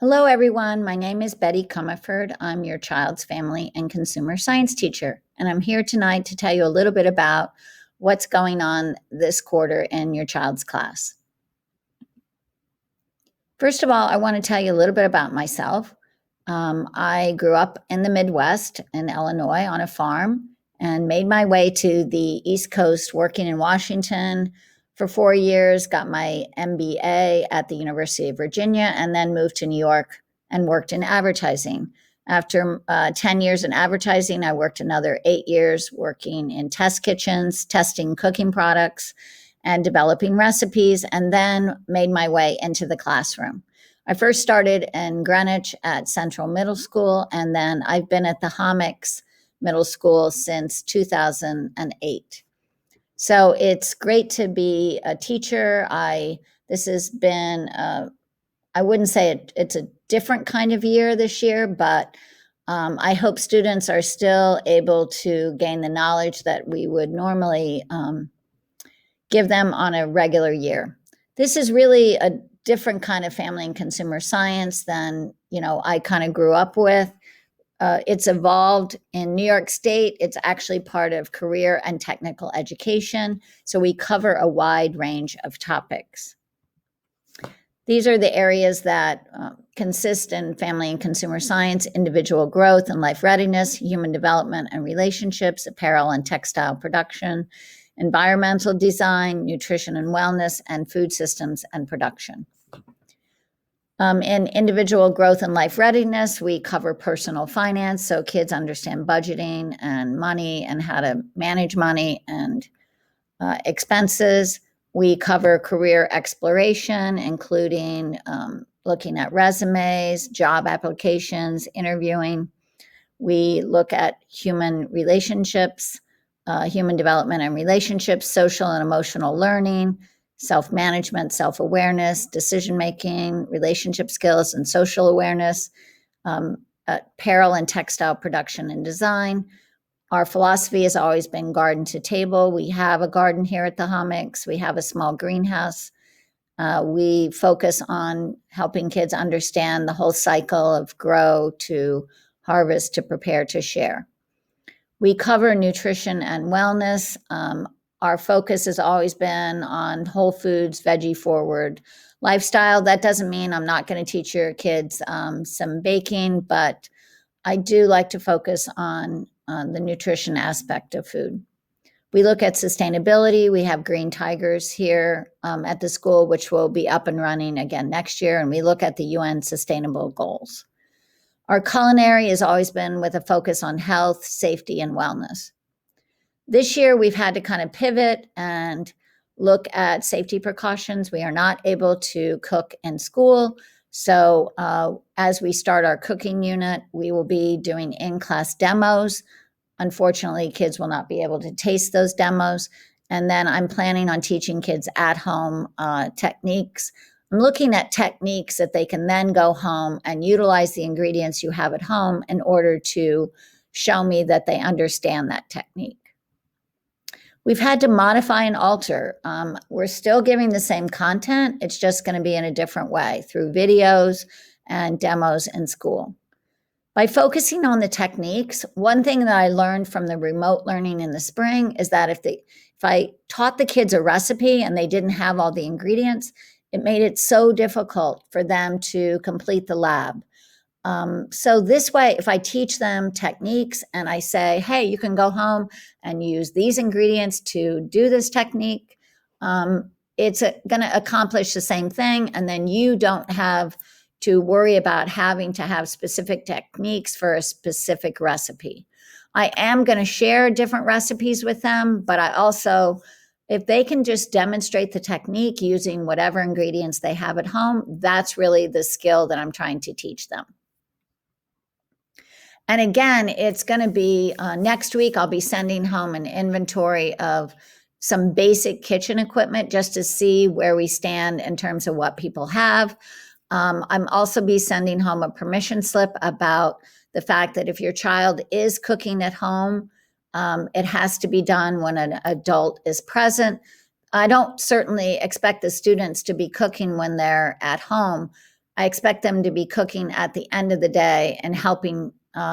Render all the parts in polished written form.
Hello, everyone. My name is Betty Comerford. I'm your child's family and consumer science teacher, and I'm here tonight to tell you a little bit about what's going on this quarter in your child's class. First of all, I want to tell you a little bit about myself. I grew up in the Midwest in Illinois on a farm and made my way to the East Coast working in Washington for 4 years, got my MBA at the University of Virginia, and then moved to New York and worked in advertising. After 10 years in advertising, I worked another 8 years working in test kitchens, testing cooking products and developing recipes, and then made my way into the classroom. I first started in Greenwich at Central Middle School, and then I've been at the Hommocks Middle School since 2008. So it's great to be a teacher. This has been I wouldn't say it's a different kind of year this year, but I hope students are still able to gain the knowledge that we would normally give them on a regular year. This is really a different kind of family and consumer science than I kind of grew up with. It's evolved in New York State. It's actually part of career and technical education. So we cover a wide range of topics. These are the areas that consist in family and consumer science: individual growth and life readiness, human development and relationships, apparel and textile production, environmental design, nutrition and wellness, and food systems and production. In individual growth and life readiness, we cover personal finance, so kids understand budgeting and money and how to manage money and expenses. We cover career exploration, including looking at resumes, job applications, interviewing. We look at human relationships, human development and relationships, social and emotional learning, self-management, self-awareness, decision-making, relationship skills, and social awareness, apparel and textile production and design. Our philosophy has always been garden to table. We have a garden here at the Hommocks. We have a small greenhouse. We focus on helping kids understand the whole cycle of grow to harvest to prepare to share. We cover nutrition and wellness. Our focus has always been on whole foods, veggie forward lifestyle. That doesn't mean I'm not going to teach your kids some baking, but I do like to focus on the nutrition aspect of food. We look at sustainability. We have Green Tigers here at the school, which will be up and running again next year, and we look at the UN Sustainable Goals. Our culinary has always been with a focus on health, safety, and wellness. This year, we've had to kind of pivot and look at safety precautions. We are not able to cook in school. So as we start our cooking unit, we will be doing in-class demos. Unfortunately, kids will not be able to taste those demos. And then I'm planning on teaching kids at home techniques. I'm looking at techniques that they can then go home and utilize the ingredients you have at home in order to show me that they understand that technique. We've had to modify and alter. We're still giving the same content. It's just going to be in a different way through videos and demos in school. By focusing on the techniques, one thing that I learned from the remote learning in the spring is that if I taught the kids a recipe and they didn't have all the ingredients, it made it so difficult for them to complete the lab. So this way, if I teach them techniques and I say, hey, you can go home and use these ingredients to do this technique, it's going to accomplish the same thing. And then you don't have to worry about having to have specific techniques for a specific recipe. I am going to share different recipes with them, but I also, if they can just demonstrate the technique using whatever ingredients they have at home, that's really the skill that I'm trying to teach them. And again, it's going to be next week, I'll be sending home an inventory of some basic kitchen equipment just to see where we stand in terms of what people have. I'm also be sending home a permission slip about the fact that if your child is cooking at home, it has to be done when an adult is present. I don't certainly expect the students to be cooking when they're at home, I expect them to be cooking at the end of the day and helping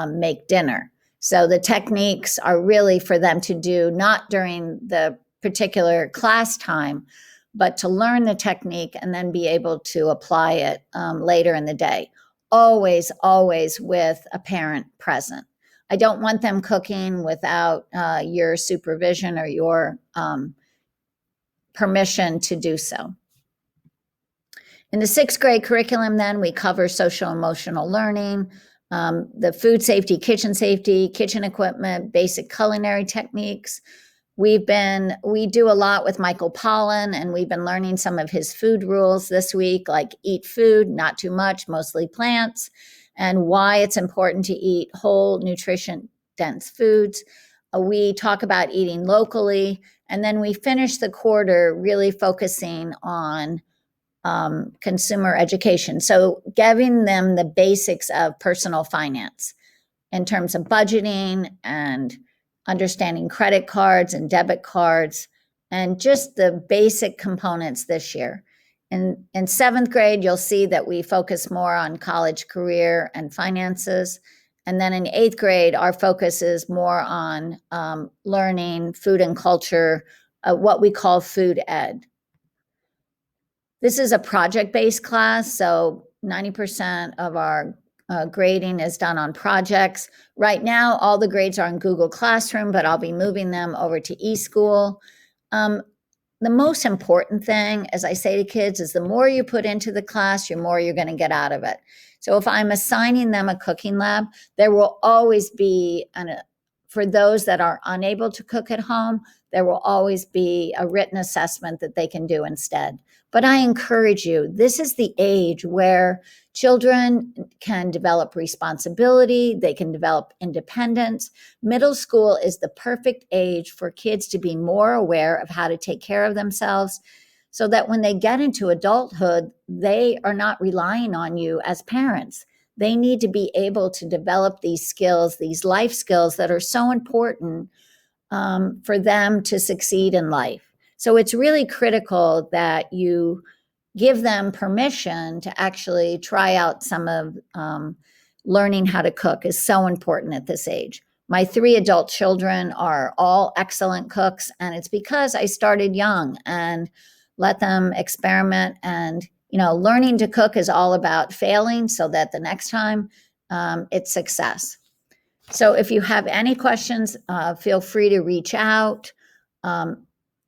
make dinner. So the techniques are really for them to do not during the particular class time, but to learn the technique and then be able to apply it later in the day. Always, always with a parent present. I don't want them cooking without your supervision or your permission to do so. In the sixth grade curriculum, then, we cover social emotional learning, the food safety, kitchen equipment, basic culinary techniques. We do a lot with Michael Pollan, and we've been learning some of his food rules this week, like eat food, not too much, mostly plants, and why it's important to eat whole, nutrition-dense foods. We talk about eating locally, and then we finish the quarter really focusing on consumer education. So giving them the basics of personal finance in terms of budgeting and understanding credit cards and debit cards and just the basic components this year. In seventh grade, you'll see that we focus more on college, career, and finances. And then in eighth grade, our focus is more on learning food and culture, what we call food ed. This is a project-based class, so 90% of our grading is done on projects. Right now, all the grades are in Google Classroom, but I'll be moving them over to eSchool. The most important thing, as I say to kids, is the more you put into the class, the more you're going to get out of it. So if I'm assigning them a cooking lab, there will always be, for those that are unable to cook at home, there will always be a written assessment that they can do instead. But I encourage you, this is the age where children can develop responsibility, they can develop independence. Middle school is the perfect age for kids to be more aware of how to take care of themselves so that when they get into adulthood, they are not relying on you as parents. They need to be able to develop these skills, these life skills that are so important for them to succeed in life. So it's really critical that you give them permission to actually try out some of learning how to cook is so important at this age. My 3 adult children are all excellent cooks, and it's because I started young and let them experiment. And, learning to cook is all about failing so that the next time it's success. So if you have any questions, feel free to reach out.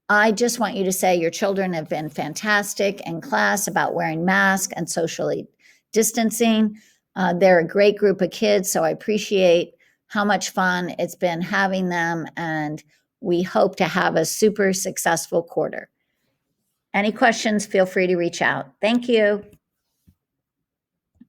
I just want you to say your children have been fantastic in class about wearing masks and socially distancing. They're a great group of kids, so I appreciate how much fun it's been having them, and we hope to have a super successful quarter. Any questions, feel free to reach out. Thank you.